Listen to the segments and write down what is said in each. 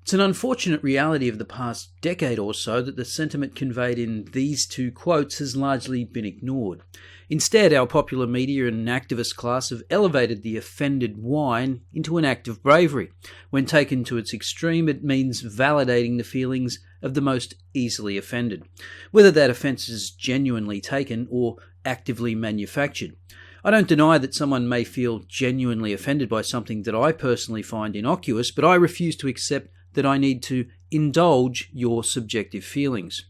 It's an unfortunate reality of the past decade or so that the sentiment conveyed in these two quotes has largely been ignored. Instead, our popular media and activist class have elevated the offended whine into an act of bravery. When taken to its extreme, it means validating the feelings of the most easily offended, whether that offence is genuinely taken or actively manufactured. I don't deny that someone may feel genuinely offended by something that I personally find innocuous, but I refuse to accept that I need to indulge your subjective feelings.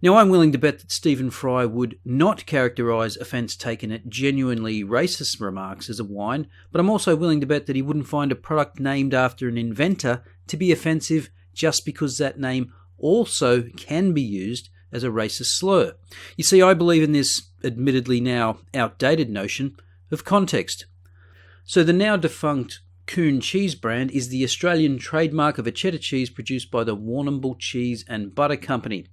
Now, I'm willing to bet that Stephen Fry would not characterise offence taken at genuinely racist remarks as a whine, but I'm also willing to bet that he wouldn't find a product named after an inventor to be offensive just because that name also can be used as a racist slur. You see, I believe in this admittedly now outdated notion of context. So the now defunct Coon cheese brand is the Australian trademark of a cheddar cheese produced by the Warrnambool Cheese and Butter Company.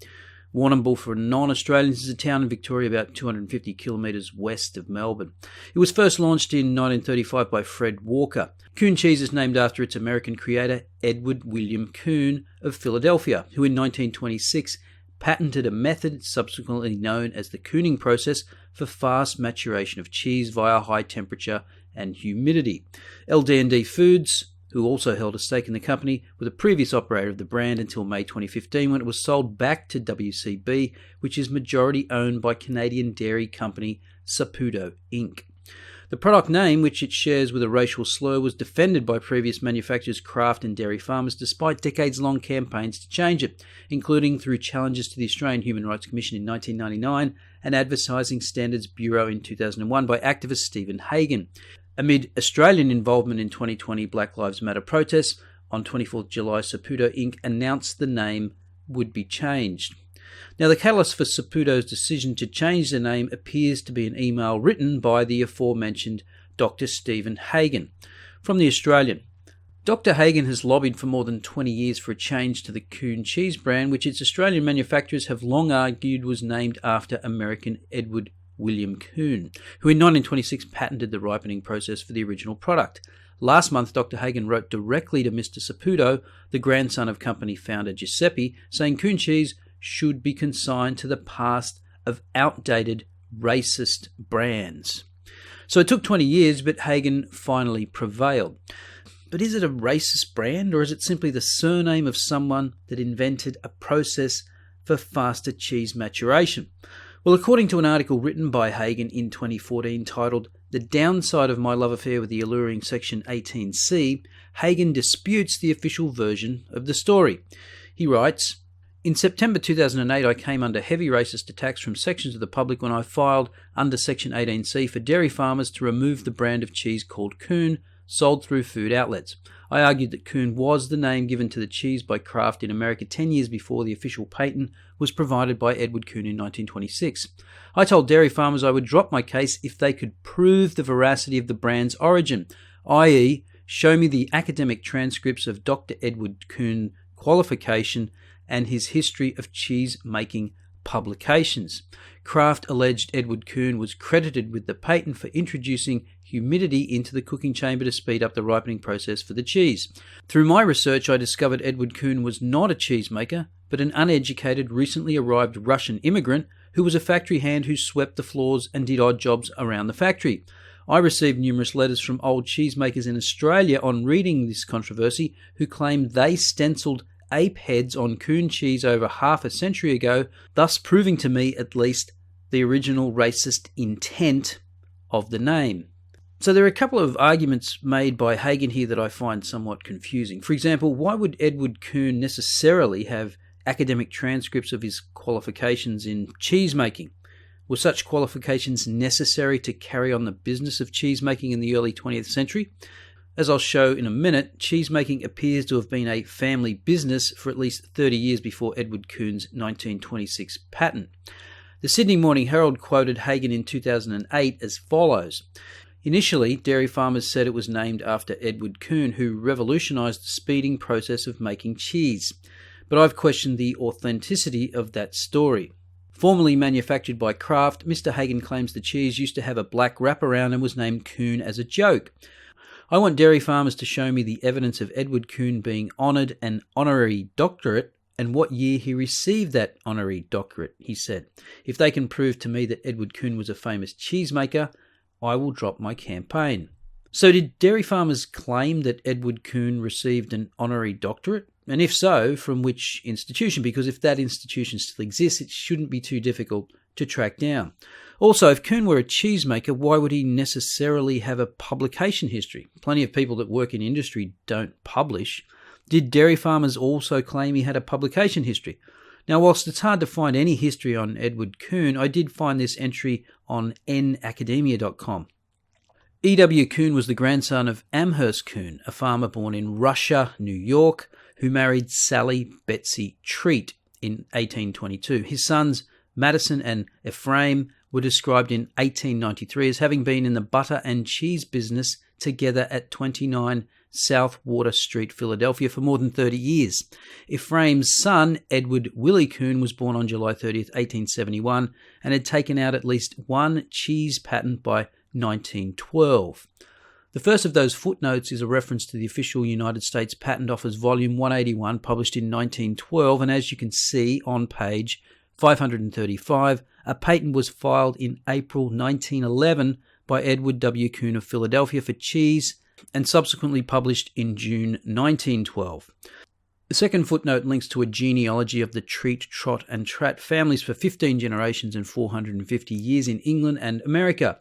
Warrnambool, for non-Australians, is a town in Victoria about 250 kilometres west of Melbourne. It was first launched in 1935 by Fred Walker. Coon cheese is named after its American creator, Edward William Coon of Philadelphia, who in 1926 patented a method subsequently known as the cooning process for fast maturation of cheese via high temperature and humidity. LD&D Foods, who also held a stake in the company, were the previous operator of the brand until May 2015 when it was sold back to WCB, which is majority owned by Canadian dairy company Saputo Inc. The product name, which it shares with a racial slur, was defended by previous manufacturers, Kraft and dairy farmers, despite decades-long campaigns to change it, including through challenges to the Australian Human Rights Commission in 1999 and Advertising Standards Bureau in 2001 by activist Stephen Hagan. Amid Australian involvement in 2020 Black Lives Matter protests, on 24th July, Saputo Inc. announced the name would be changed. Now, the catalyst for Saputo's decision to change the name appears to be an email written by the aforementioned Dr. Stephen Hagan. From The Australian, Dr. Hagan has lobbied for more than 20 years for a change to the Coon cheese brand, which its Australian manufacturers have long argued was named after American Edward William Coon, who in 1926 patented the ripening process for the original product. Last month, Dr. Hagan wrote directly to Mr. Saputo, the grandson of company founder Giuseppe, saying Coon cheese should be consigned to the past of outdated racist brands. So it took 20 years, but Hagan finally prevailed. But is it a racist brand, or is it simply the surname of someone that invented a process for faster cheese maturation? Well, according to an article written by Hagan in 2014 titled The Downside of My Love Affair with the Alluring Section 18C, Hagan disputes the official version of the story. He writes, "In September 2008, I came under heavy racist attacks from sections of the public when I filed under Section 18C for dairy farmers to remove the brand of cheese called Coon, sold through food outlets. I argued that Coon was the name given to the cheese by Kraft in America 10 years before the official patent was provided by Edward Coon in 1926. I told dairy farmers I would drop my case if they could prove the veracity of the brand's origin, i.e., show me the academic transcripts of Dr. Edward Coon qualification and his history of cheese-making publications. Kraft alleged Edward Coon was credited with the patent for introducing humidity into the cooking chamber to speed up the ripening process for the cheese. Through my research, I discovered Edward Coon was not a cheesemaker, but an uneducated, recently arrived Russian immigrant who was a factory hand who swept the floors and did odd jobs around the factory. I received numerous letters from old cheesemakers in Australia on reading this controversy who claimed they stenciled ape heads on Coon cheese over half a century ago, thus proving to me at least the original racist intent of the name." So there are a couple of arguments made by Hagan here that I find somewhat confusing. For example, why would Edward Coon necessarily have academic transcripts of his qualifications in cheesemaking? Were such qualifications necessary to carry on the business of cheesemaking in the early 20th century? As I'll show in a minute, cheesemaking appears to have been a family business for at least 30 years before Edward Coon's 1926 patent. The Sydney Morning Herald quoted Hagan in 2008 as follows. Initially, dairy farmers said it was named after Edward Coon, who revolutionised the speeding process of making cheese. But I've questioned the authenticity of that story. Formerly manufactured by Kraft, Mr. Hagan claims the cheese used to have a black wraparound and was named Coon as a joke. I want dairy farmers to show me the evidence of Edward Coon being honoured an honorary doctorate and what year he received that honorary doctorate, he said. If they can prove to me that Edward Coon was a famous cheesemaker, I will drop my campaign. So did dairy farmers claim that Edward Coon received an honorary doctorate? And if so, from which institution? Because if that institution still exists, it shouldn't be too difficult to track down. Also, if Coon were a cheesemaker, why would he necessarily have a publication history? Plenty of people that work in industry don't publish. Did dairy farmers also claim he had a publication history? Now, whilst it's hard to find any history on Edward Coon, I did find this entry on nacademia.com. E.W. Coon was the grandson of Amherst Coon, a farmer born in Russia, New York, who married Sally Betsy Treat in 1822. His sons, Madison and Ephraim, were described in 1893 as having been in the butter and cheese business together at 29 South Water Street, Philadelphia, for more than 30 years. Ephraim's son, Edward Willie Coon, was born on July 30th, 1871, and had taken out at least one cheese patent by 1912. The first of those footnotes is a reference to the official United States Patent Office Volume 181, published in 1912, and as you can see on page 535, a patent was filed in April 1911 by Edward W. Coon of Philadelphia for cheese, and subsequently published in June 1912. The second footnote links to a genealogy of the Treat, Trot and Trat families for 15 generations and 450 years in England and America.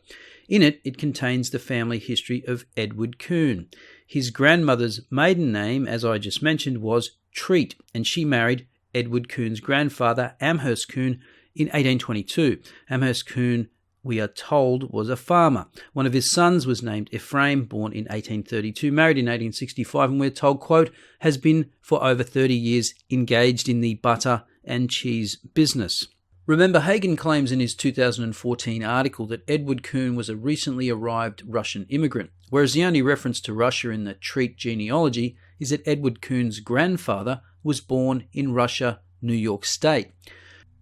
In it, it contains the family history of Edward Coon. His grandmother's maiden name, as I just mentioned, was Treat, and she married Edward Coon's grandfather, Amherst Coon, in 1822. Amherst Coon, we are told, was a farmer. One of his sons was named Ephraim, born in 1832, married in 1865, and we're told, quote, has been for over 30 years engaged in the butter and cheese business. Remember, Hagen claims in his 2014 article that Edward Coon was a recently arrived Russian immigrant, whereas the only reference to Russia in the Treat genealogy is that Edward Coon's grandfather was born in Russia, New York State.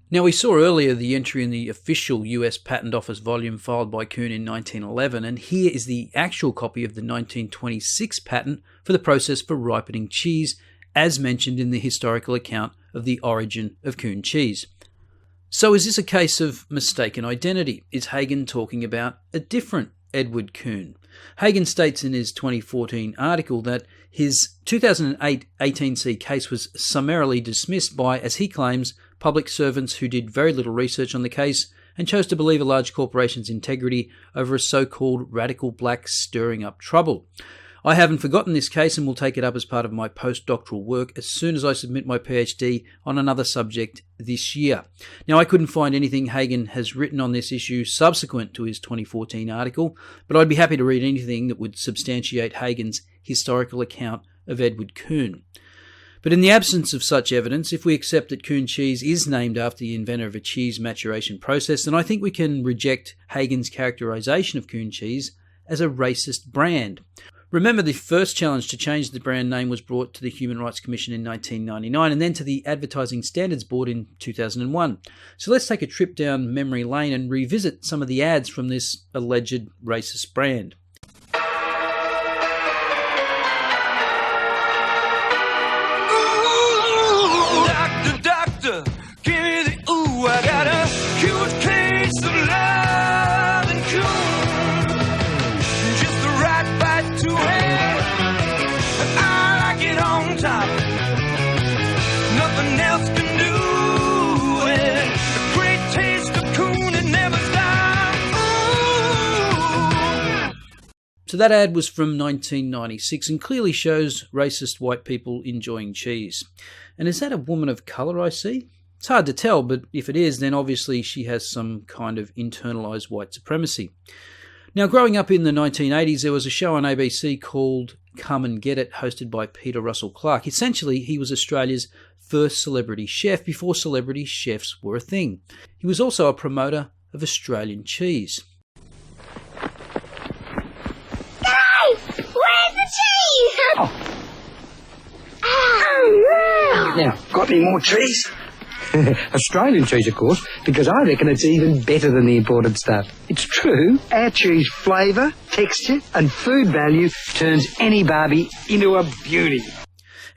Now, we saw earlier the entry in the official US Patent Office volume filed by Coon in 1911, and here is the actual copy of the 1926 patent for the process for ripening cheese, as mentioned in the historical account of the origin of Coon cheese. So is this a case of mistaken identity? Is Hagen talking about a different Edward Coon? Hagen states in his 2014 article that his 2008 18C case was summarily dismissed by, as he claims, public servants who did very little research on the case and chose to believe a large corporation's integrity over a so-called radical black stirring up trouble. I haven't forgotten this case and will take it up as part of my postdoctoral work as soon as I submit my PhD on another subject this year. Now, I couldn't find anything Hagen has written on this issue subsequent to his 2014 article, but I'd be happy to read anything that would substantiate Hagen's historical account of Edward Coon. But in the absence of such evidence, if we accept that Coon cheese is named after the inventor of a cheese maturation process, then I think we can reject Hagen's characterization of Coon cheese as a racist brand. Remember, the first challenge to change the brand name was brought to the Human Rights Commission in 1999 and then to the Advertising Standards Board in 2001. So let's take a trip down memory lane and revisit some of the ads from this alleged racist brand. Ooh, doctor, give me the ooh, I got a huge case of love and Coon. Just the right bite to it, and I like it on top. Nothing else can do it. The great taste of Coon, it never stops. Ooh. So that ad was from 1996 and clearly shows racist white people enjoying cheese. And is that a woman of colour I see? It's hard to tell, but if it is, then obviously she has some kind of internalised white supremacy. Now, growing up in the 1980s, there was a show on ABC called Come and Get It, hosted by Peter Russell Clark. Essentially, he was Australia's first celebrity chef before celebrity chefs were a thing. He was also a promoter of Australian cheese. Guys, where's the cheese? Now, got any more cheese? Australian cheese, of course, because I reckon it's even better than the imported stuff. It's true, our cheese flavour, texture and food value turns any barbie into a beauty.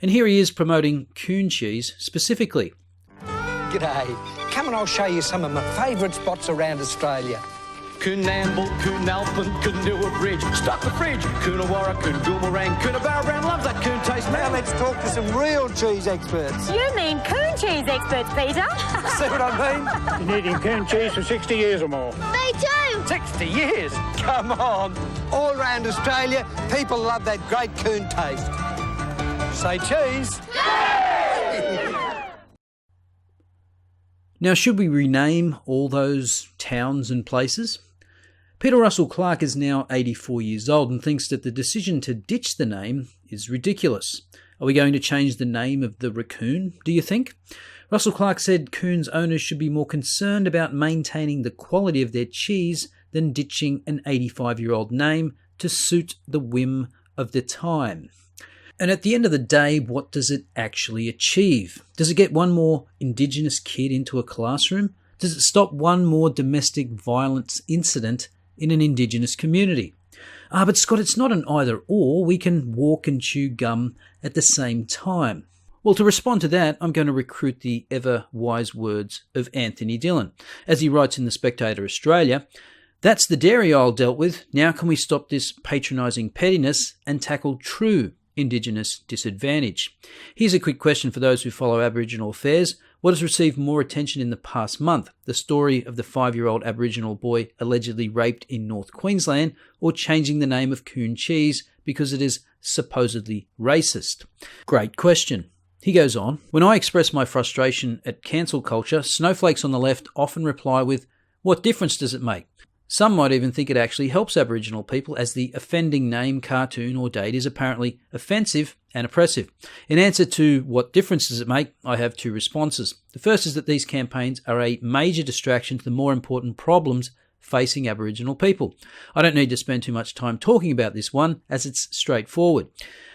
And here he is promoting Coon cheese specifically. G'day. Come and I'll show you some of my favourite spots around Australia. Coon Namble, Coon Alpin, Coonua Bridge. Stop the fridge. Coonawarra, Coon Boomerang, Coonabarra Brown loves that Coon taste. Now let's talk to some real cheese experts. You mean Coon cheese experts, Peter? See what I mean? Been eating Coon cheese for 60 years or more. Me too. 60 years? Come on. All around Australia, people love that great Coon taste. Say cheese. Now, should we rename all those towns and places? Peter Russell Clark is now 84 years old and thinks that the decision to ditch the name is ridiculous. Are we going to change the name of the raccoon, do you think? Russell Clark said Coon's owners should be more concerned about maintaining the quality of their cheese than ditching an 85-year-old name to suit the whim of the time. And at the end of the day, what does it actually achieve? Does it get one more Indigenous kid into a classroom? Does it stop one more domestic violence incident in an Indigenous community? But Scott, it's not an either or. We can walk and chew gum at the same time. Well, to respond to that, I'm going to recruit the ever-wise words of Anthony Dillon. As he writes in The Spectator Australia, "That's the dairy aisle dealt with. Now can we stop this patronising pettiness and tackle true Indigenous disadvantage?" Here's a quick question for those who follow Aboriginal affairs. What has received more attention in the past month? The story of the 5-year-old Aboriginal boy allegedly raped in North Queensland, or changing the name of Coon cheese because it is supposedly racist? Great question. He goes on, "When I express my frustration at cancel culture, snowflakes on the left often reply with, 'What difference does it make?' Some might even think it actually helps Aboriginal people, as the offending name, cartoon or date is apparently offensive and oppressive. In answer to what difference does it make, I have two responses. The first is that these campaigns are a major distraction to the more important problems facing Aboriginal people. I don't need to spend too much time talking about this one, as it's straightforward.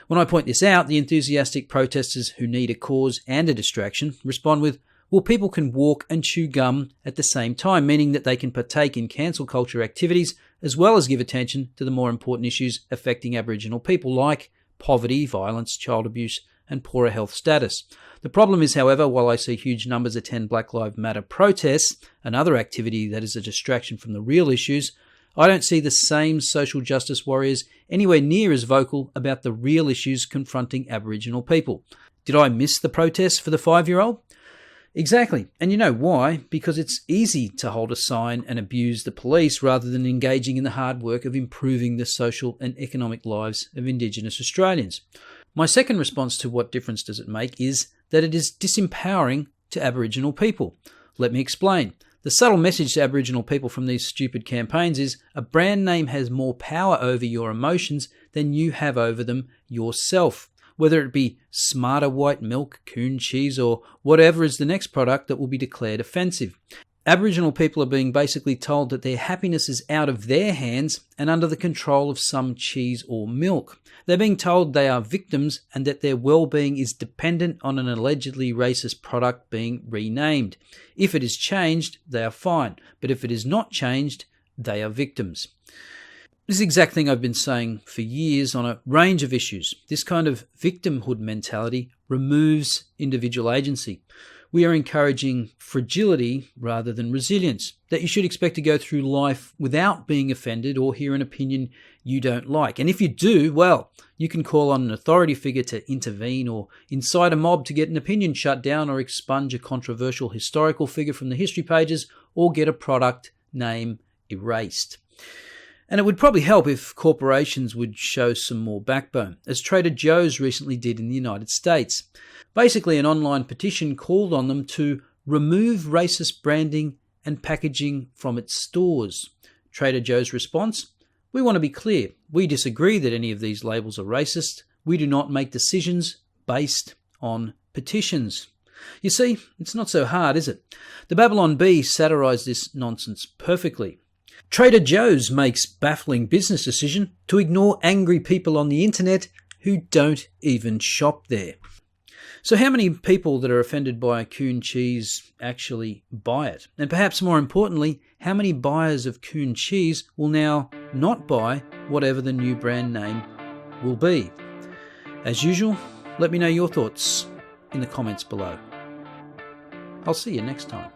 When I point this out, the enthusiastic protesters who need a cause and a distraction respond with, 'Well, people can walk and chew gum at the same time,' meaning that they can partake in cancel culture activities as well as give attention to the more important issues affecting Aboriginal people, like poverty, violence, child abuse and poorer health status. The problem is, however, while I see huge numbers attend Black Lives Matter protests, another activity that is a distraction from the real issues, I don't see the same social justice warriors anywhere near as vocal about the real issues confronting Aboriginal people. Did I miss the protests for the 5-year-old? Exactly. And you know why? Because it's easy to hold a sign and abuse the police rather than engaging in the hard work of improving the social and economic lives of Indigenous Australians. My second response to what difference does it make is that it is disempowering to Aboriginal people. Let me explain. The subtle message to Aboriginal people from these stupid campaigns is a brand name has more power over your emotions than you have over them yourself. Whether it be Smarter White Milk, Coon cheese, or whatever is the next product that will be declared offensive. Aboriginal people are being basically told that their happiness is out of their hands and under the control of some cheese or milk. They're being told they are victims and that their well-being is dependent on an allegedly racist product being renamed. If it is changed, they are fine, but if it is not changed, they are victims. This is the exact thing I've been saying for years on a range of issues. This kind of victimhood mentality removes individual agency. We are encouraging fragility rather than resilience, that you should expect to go through life without being offended or hear an opinion you don't like. And if you do, well, you can call on an authority figure to intervene or incite a mob to get an opinion shut down or expunge a controversial historical figure from the history pages or get a product name erased. And it would probably help if corporations would show some more backbone, as Trader Joe's recently did in the United States. Basically, an online petition called on them to remove racist branding and packaging from its stores. Trader Joe's response? We want to be clear. We disagree that any of these labels are racist. We do not make decisions based on petitions. You see, it's not so hard, is it? The Babylon Bee satirised this nonsense perfectly. Trader Joe's makes baffling business decision to ignore angry people on the internet who don't even shop there. So how many people that are offended by Coon cheese actually buy it? And perhaps more importantly, how many buyers of Coon cheese will now not buy whatever the new brand name will be? As usual, let me know your thoughts in the comments below. I'll see you next time.